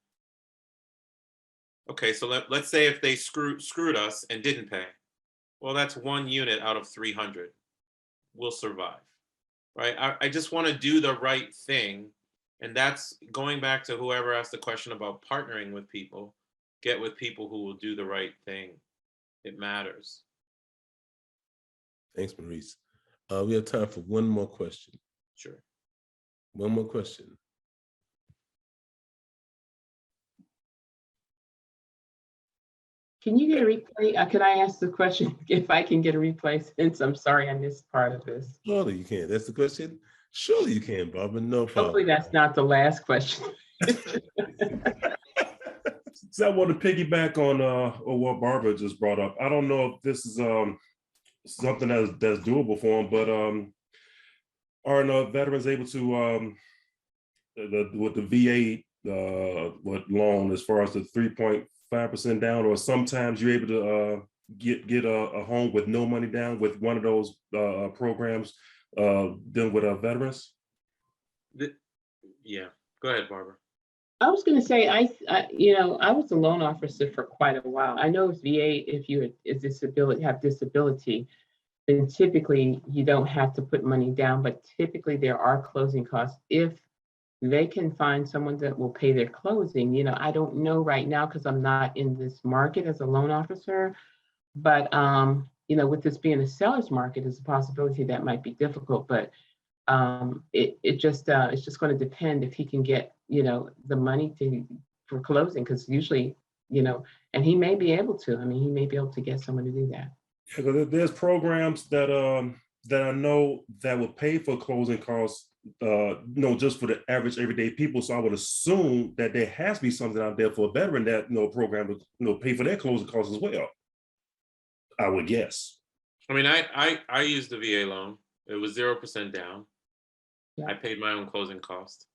okay, so let's say if they screwed us and didn't pay. Well, that's 1 unit out of 300. We'll survive, right? I just want to do the right thing. And that's going back to whoever asked the question about partnering with people. Get with people who will do the right thing. It matters. Thanks, Maurice. We have time for one more question. Sure. One more question. Can you get a replay? Can I ask the question if I can get a replay since I'm sorry I missed part of this? Surely you can. That's the question. Surely you can, Barbara. No problem. Hopefully that's not the last question. So I want to piggyback on what Barbara just brought up. I don't know if this is something that's doable for them, but are veterans able to with the VA loan as far as the 3.5% down, or sometimes you're able to get a home with no money down with one of those programs dealing with veterans? Yeah, go ahead, Barbara. I was going to say, I was a loan officer for quite a while. I know VA, if you have disability, then typically you don't have to put money down, but typically there are closing costs. If they can find someone that will pay their closing, I don't know right now because I'm not in this market as a loan officer, but with this being a seller's market, it's a possibility that might be difficult, but it's just going to depend if he can get, the money for closing, because usually, and he may be able to, he may be able to get someone to do that. Yeah, there's programs that I know that will pay for closing costs, just for the average everyday people. So I would assume that there has to be something out there for a veteran that program to pay for their closing costs as well. I would guess. I used the VA loan. It was 0% down. Yeah. I paid my own closing cost,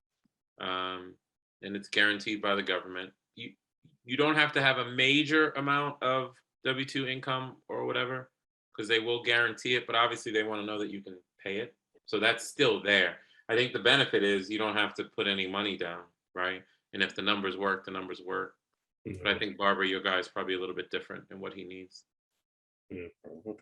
and it's guaranteed by the government. You don't have to have a major amount of W-2 income or whatever, because they will guarantee it, but obviously they want to know that you can pay it. So that's still there. I think the benefit is you don't have to put any money down, right? And if the numbers work, the numbers work. Mm-hmm. But I think, Barbara, your guy is probably a little bit different in what he needs.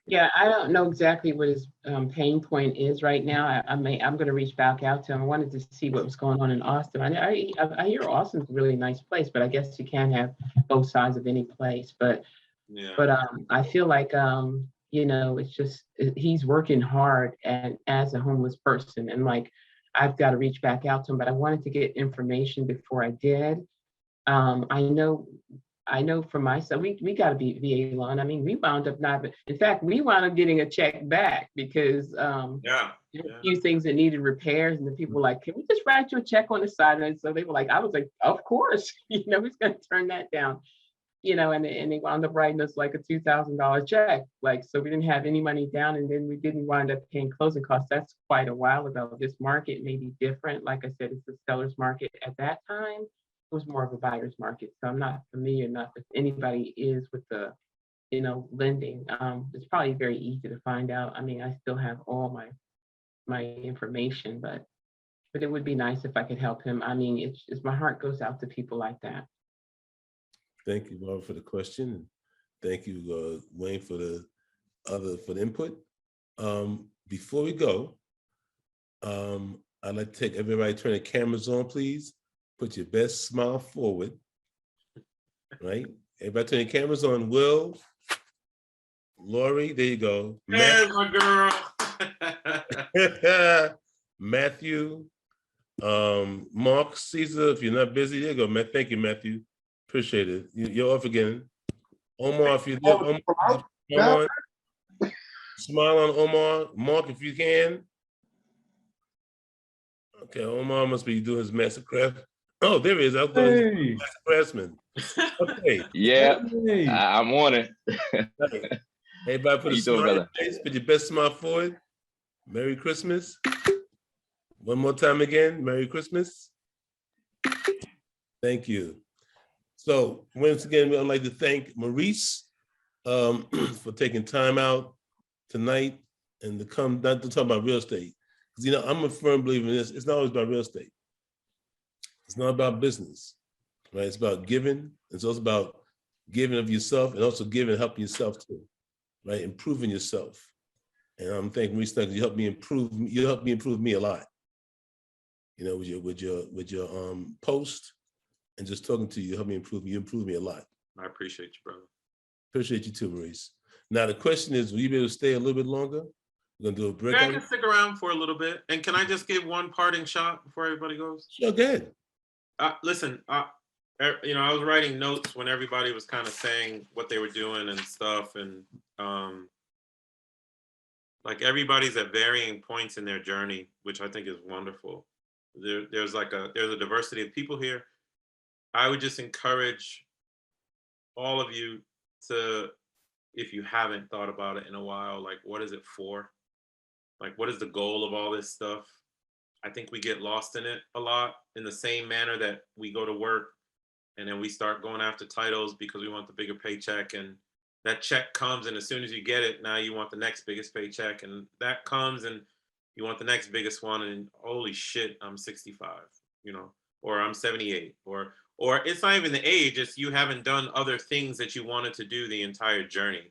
Yeah, I don't know exactly what his pain point is right now. I'm going to reach back out to him. I wanted to see what was going on in Austin. I hear Austin's a really nice place, but I guess you can't have both sides of any place. But yeah. But I feel like it's just he's working hard and as a homeless person, and like I've got to reach back out to him. But I wanted to get information before I did. I know for myself, we got to be VA loan. We wound up we wound up getting a check back because there were a few things that needed repairs, and the people were like, can we just write you a check on the side? And so they were like, I was like, of course, who's going to turn that down? And they wound up writing us like a $2,000 check. So we didn't have any money down, and then we didn't wind up paying closing costs. That's quite a while ago. This market may be different. Like I said, it's a seller's market at that time. It was more of a buyer's market. So I'm not familiar enough if anybody is with the, lending. It's probably very easy to find out. I still have all my information, but it would be nice if I could help him. It's my heart goes out to people like that. Thank you, Barbara, for the question. And thank you, Wayne, for the input. Before we go, I'd like to take everybody turn their cameras on, please. Put your best smile forward, right? Everybody turn your cameras on. Will, Lori, there you go. There's my girl. Matthew, Mark, Caesar, if you're not busy, there you go, man. Thank you, Matthew. Appreciate it. You're off again. Omar, if you're there, Omar, come on. Smile on Omar. Mark, if you can. Okay, Omar must be doing his master craft. Oh, there he is. I thought he was Hey, master craftsman. Okay. Yeah, hey. I'm on it. Right. Everybody put How a you smile doing, on your brother? face. Put your best smile forward. Merry Christmas. One more time again. Merry Christmas. Thank you. So once again, I'd like to thank Maurice for taking time out tonight and to come not to talk about real estate. Because you know, I'm a firm believer in this. It's not always about real estate. It's not about business, right? It's about giving. It's also about giving of yourself and also giving and helping yourself too, right? Improving yourself. And I'm thanking Maurice because you helped me improve. You helped me improve me a lot. You know, with your post and just talking to you, helped me improve. You improved me a lot. I appreciate you, brother. Appreciate you too, Maurice. Now the question is, will you be able to stay a little bit longer? We're gonna do a break. Yeah, I can stick around for a little bit. And can I just give one parting shot before everybody goes? Sure, go ahead. Listen, you know, I was writing notes when everybody was kind of saying what they were doing and stuff, and like everybody's at varying points in their journey, which I think is wonderful. There's a diversity of people here. I would just encourage all of you to, if you haven't thought about it in a while, like what is it for? Like what is the goal of all this stuff? I think we get lost in it a lot, in the same manner that we go to work and then we start going after titles because we want the bigger paycheck, and that check comes, and as soon as you get it, now you want the next biggest paycheck, and that comes and you want the next biggest one, and holy shit, I'm 65, you know, or I'm 78, or it's not even the age, it's you haven't done other things that you wanted to do the entire journey.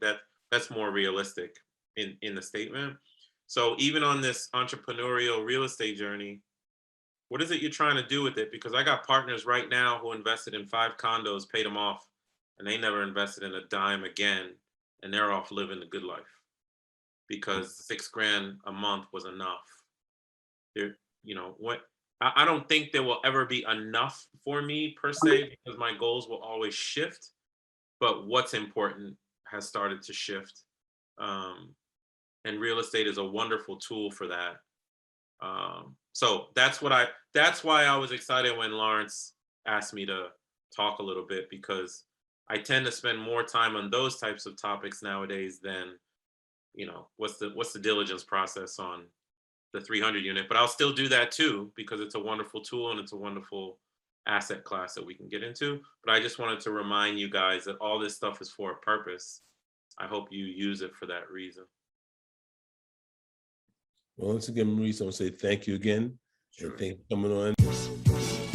That's more realistic in the statement. So even on this entrepreneurial real estate journey, what is it you're trying to do with it? Because I got partners right now who invested in 5 condos, paid them off, and they never invested in a dime again, and they're off living the good life because $6,000 a month was enough. There, you know what? I don't think there will ever be enough for me per se, because my goals will always shift. But what's important has started to shift. And real estate is a wonderful tool for that. So that's why I was excited when Lawrence asked me to talk a little bit, because I tend to spend more time on those types of topics nowadays than, you know, what's the diligence process on the 300 unit. But I'll still do that too, because it's a wonderful tool and it's a wonderful asset class that we can get into. But I just wanted to remind you guys that all this stuff is for a purpose. I hope you use it for that reason. Well, once again, Maurice, I want to say thank you again. Sure. And thank you for coming on.